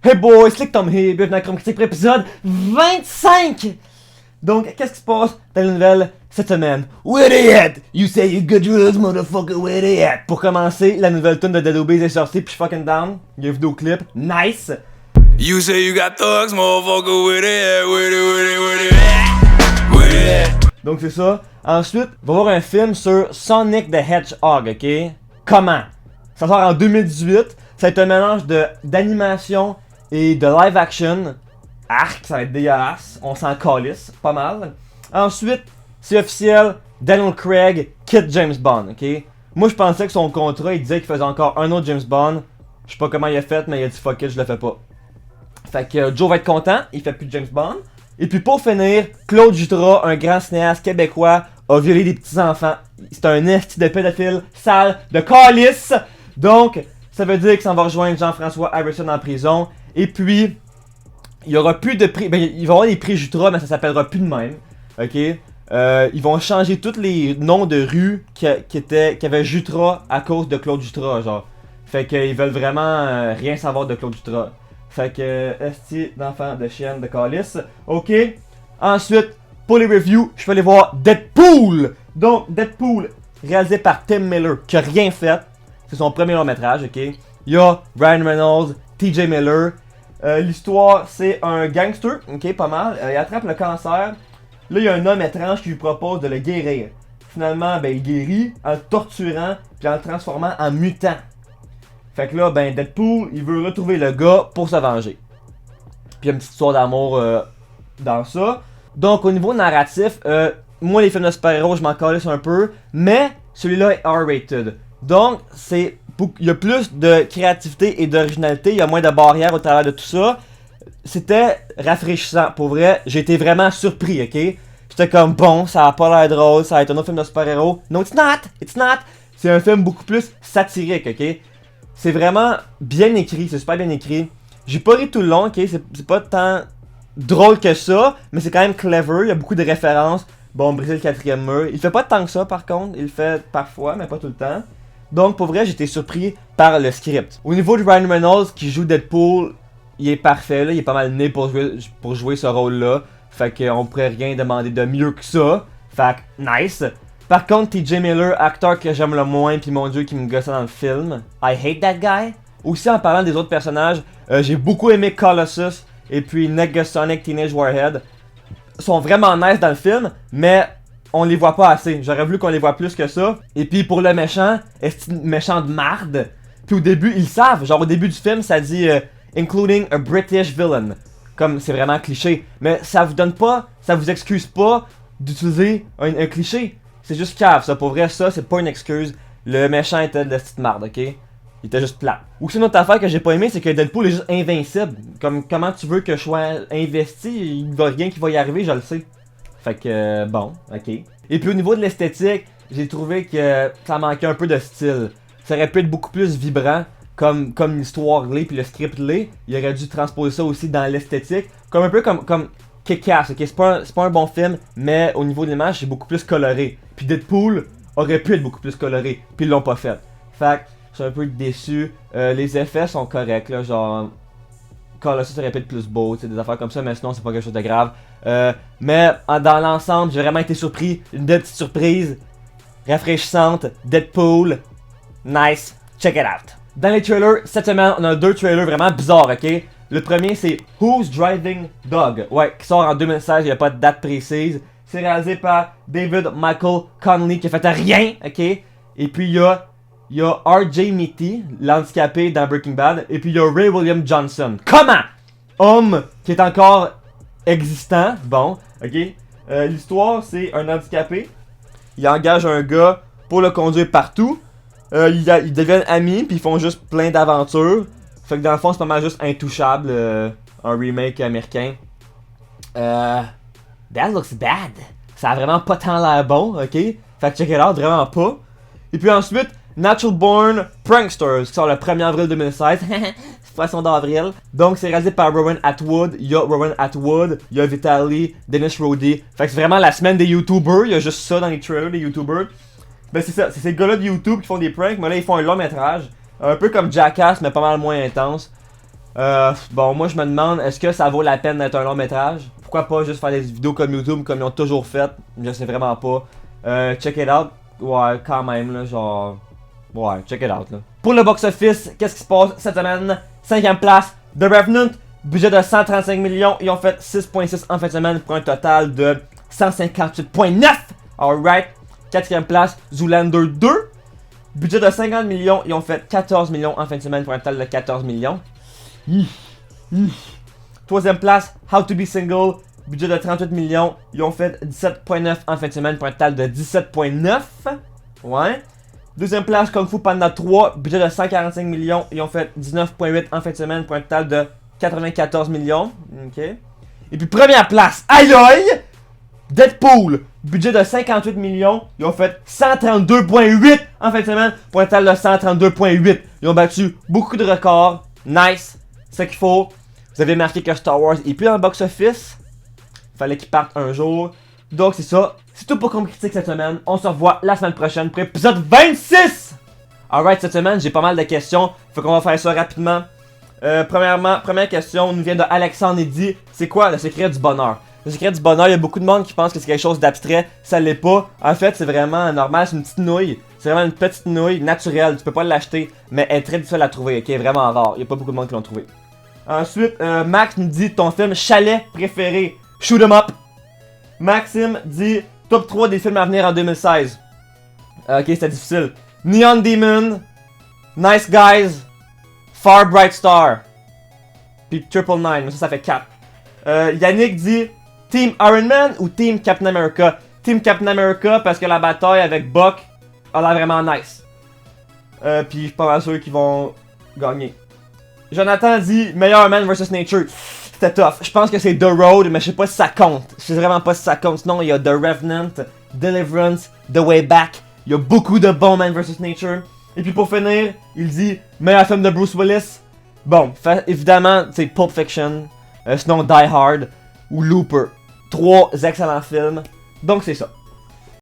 Hey boys, Slick Tom here, bienvenue à Chrome Critique pour épisode 25! Donc, qu'est-ce qui se passe dans la nouvelle cette semaine? Where they at? You say you good rules, motherfucker, where they at? Pour commencer, la nouvelle tune de Dead Obeez est sortie, puis je suis fucking down. Il y a un vidéoclip, nice! You say you got thugs, motherfucker, where they at? Where they at? Where they at? Donc c'est ça. Ensuite, on va voir un film sur Sonic the Hedgehog, ok? Comment? Ça sort en 2018. Ça va être un mélange d'animation et de live action. Arc, ça va être dégueulasse. On s'en calisse, pas mal. Ensuite, c'est officiel, Daniel Craig quitte James Bond, ok? Moi, je pensais que son contrat, il disait qu'il faisait encore un autre James Bond. Je sais pas comment il a fait, mais il a dit fuck it, je le fais pas. Fait que Joe va être content, il fait plus de James Bond. Et puis pour finir, Claude Jutras, un grand cinéaste québécois, a violé des petits enfants. C'est un esti de pédophile sale de calice. Donc, ça veut dire qu'il s'en va rejoindre Jean-François Harrison en prison. Et puis, il y aura plus de prix. Ben, il va y avoir des prix Jutras, mais ça s'appellera plus de même. Ok? Ils vont changer tous les noms de rues qui avaient Jutras à cause de Claude Jutras, genre. Fait qu'ils veulent vraiment rien savoir de Claude Jutras. Fait que, esti d'enfant de chienne de calice. Ok? Ensuite, pour les reviews, je vais aller voir Deadpool! Donc, Deadpool, réalisé par Tim Miller, qui a rien fait. C'est son premier long métrage, ok? Il y a Ryan Reynolds, TJ Miller. L'histoire, c'est un gangster, ok? Pas mal. Il attrape le cancer. Là, il y a un homme étrange qui lui propose de le guérir. Finalement, ben, il guérit en le torturant, puis en le transformant en mutant. Fait que là, ben, Deadpool, il veut retrouver le gars pour se venger. Puis il y a une petite histoire d'amour dans ça. Donc, au niveau narratif, moi, les films de super-héros, je m'en calisse un peu. Mais, celui-là est R-rated. Donc, il y a plus de créativité et d'originalité. Il y a moins de barrières au travers de tout ça. C'était rafraîchissant. Pour vrai, j'ai été vraiment surpris, ok? J'étais comme, bon, ça a pas l'air drôle, ça va être un autre film de super-héros. No, it's not! It's not! C'est un film beaucoup plus satirique, ok? C'est vraiment bien écrit, c'est super bien écrit. J'ai pas ri tout le long, ok? C'est pas tant drôle que ça, mais c'est quand même clever, il y a beaucoup de références. Bon, briser le quatrième mur. Il fait pas tant que ça par contre, il le fait parfois, mais pas tout le temps. Donc pour vrai, j'étais surpris par le script. Au niveau de Ryan Reynolds qui joue Deadpool, il est parfait, là, il est pas mal né pour jouer ce rôle-là. Fait qu'on pourrait rien demander de mieux que ça. Fait que, nice. Par contre, TJ Miller, acteur que j'aime le moins, pis mon dieu qui me gossait dans le film. I hate that guy. Aussi en parlant des autres personnages, j'ai beaucoup aimé Colossus et puis Negasonic Teenage Warhead. Ils sont vraiment nice dans le film, mais on les voit pas assez. J'aurais voulu qu'on les voit plus que ça. Et puis pour le méchant, est-ce une méchant de marde? Puis au début, ils savent. Genre au début du film, ça dit including a British villain. Comme c'est vraiment cliché. Mais ça vous donne pas, ça vous excuse pas d'utiliser un cliché. C'est juste cave, ça. Pour vrai, ça, c'est pas une excuse. Le méchant était de la petite marde, ok? Il était juste plat. Ou c'est une autre affaire que j'ai pas aimé, c'est que Deadpool est juste invincible. Comme, comment tu veux que je sois investi? Il va rien qui va y arriver, je le sais. Fait que, bon, ok. Et puis au niveau de l'esthétique, j'ai trouvé que ça manquait un peu de style. Ça aurait pu être beaucoup plus vibrant, comme l'histoire l'est, puis le script l'est. Il aurait dû transposer ça aussi dans l'esthétique. Comme un peu comme Kick-Ass, ok? C'est pas un bon film, mais au niveau de l'image, c'est beaucoup plus coloré. Puis Deadpool aurait pu être beaucoup plus coloré, puis ils l'ont pas fait. Fait que je suis un peu déçu. Les effets sont corrects, là, genre... Colossus ça aurait pu être plus beau, des affaires comme ça, mais sinon c'est pas quelque chose de grave. Mais dans l'ensemble, j'ai vraiment été surpris. Une belle petite surprise. Rafraîchissante. Deadpool. Nice. Check it out. Dans les trailers, cette semaine, on a deux trailers vraiment bizarres, ok? Le premier, c'est Who's Driving Dog? Ouais, qui sort en 2016, il n'y a pas de date précise. C'est réalisé par David Michael Connelly, qui a fait rien, ok? Et puis, il y a R.J. Mitty, l'handicapé dans Breaking Bad. Et puis, il y a Ray William Johnson. Comment? Homme qui est encore existant. Bon, ok? L'histoire, c'est un handicapé. Il engage un gars pour le conduire partout. Ils deviennent amis, puis ils font juste plein d'aventures. Fait que dans le fond, c'est pas mal juste Intouchable, un remake américain. That looks bad. Ça a vraiment pas tant l'air bon, ok? Fait que check it out, vraiment pas. Et puis ensuite, Natural Born Pranksters, qui sort le 1er avril 2016. Poisson d'avril. Donc c'est réalisé par Rowan Atwood. Il y a Rowan Atwood, il y a Vitaly, Dennis Roddy. Fait que c'est vraiment la semaine des YouTubers. Il y a juste ça dans les trailers des YouTubers. Ben c'est ça, c'est ces gars-là de YouTube qui font des pranks, mais là ils font un long métrage. Un peu comme Jackass, mais pas mal moins intense. Bon, moi je me demande, est-ce que ça vaut la peine d'être un long métrage? Pourquoi pas juste faire des vidéos comme YouTube, comme ils ont toujours fait? Je sais vraiment pas. Check it out. Ouais, quand même, là, genre... Ouais, check it out, là. Pour le box-office, qu'est-ce qui se passe cette semaine? 5ème place, The Revenant. Budget de 135 millions. Ils ont fait 6.6 en fin de semaine pour un total de 158.9. Alright. 4ème place, Zoolander 2. Budget de 50 millions. Ils ont fait 14 millions en fin de semaine pour un total de 14 millions. 3ème place, How to Be Single. Budget de 38 millions. Ils ont fait 17.9 en fin de semaine pour un total de 17.9. Ouais. 2ème place, Kung Fu Panda 3. Budget de 145 millions. Ils ont fait 19.8 en fin de semaine pour un total de 94 millions. Ok. Et puis première place, aïe aïe! Deadpool. Budget de 58 millions. Ils ont fait 132.8 en fin de semaine pour un total de 132.8. Ils ont battu beaucoup de records. Nice. C'est ce qu'il faut. Vous avez marqué que Star Wars est plus dans le box-office. Fallait qu'il parte un jour. Donc c'est ça. C'est tout pour qu'on critique cette semaine. On se revoit la semaine prochaine pour épisode 26. Alright, cette semaine j'ai pas mal de questions. Faut qu'on va faire ça rapidement. Premièrement, première question nous vient de Alexandre et dit: c'est quoi le secret du bonheur? Le secret du bonheur, il y a beaucoup de monde qui pense que c'est quelque chose d'abstrait. Ça l'est pas. En fait, c'est vraiment normal. C'est une petite nouille. C'est vraiment une petite nouille naturelle. Tu peux pas l'acheter, mais elle est très difficile à trouver. Ok, vraiment rare. Il y a pas beaucoup de monde qui l'ont trouvé. Ensuite, Max nous dit ton film chalet préféré. Shoot 'em up. Maxime dit top 3 des films à venir en 2016. Ok, c'était difficile. Neon Demon, Nice Guys, Far Bright Star, puis Triple Nine, mais ça fait 4. Yannick dit Team Iron Man ou Team Captain America? Team Captain America parce que la bataille avec Buck a l'air vraiment nice. Puis je suis pas mal sûr qu'ils vont gagner. Jonathan dit meilleur Man vs Nature. C'était tough. Je pense que c'est The Road, mais je sais pas si ça compte. Je sais vraiment pas si ça compte. Sinon, il y a The Revenant, Deliverance, The Way Back. Il y a beaucoup de bons Man vs Nature. Et puis pour finir, il dit meilleur film de Bruce Willis. Bon, évidemment, c'est Pulp Fiction. Sinon Die Hard ou Looper. 3 excellents films. Donc c'est ça.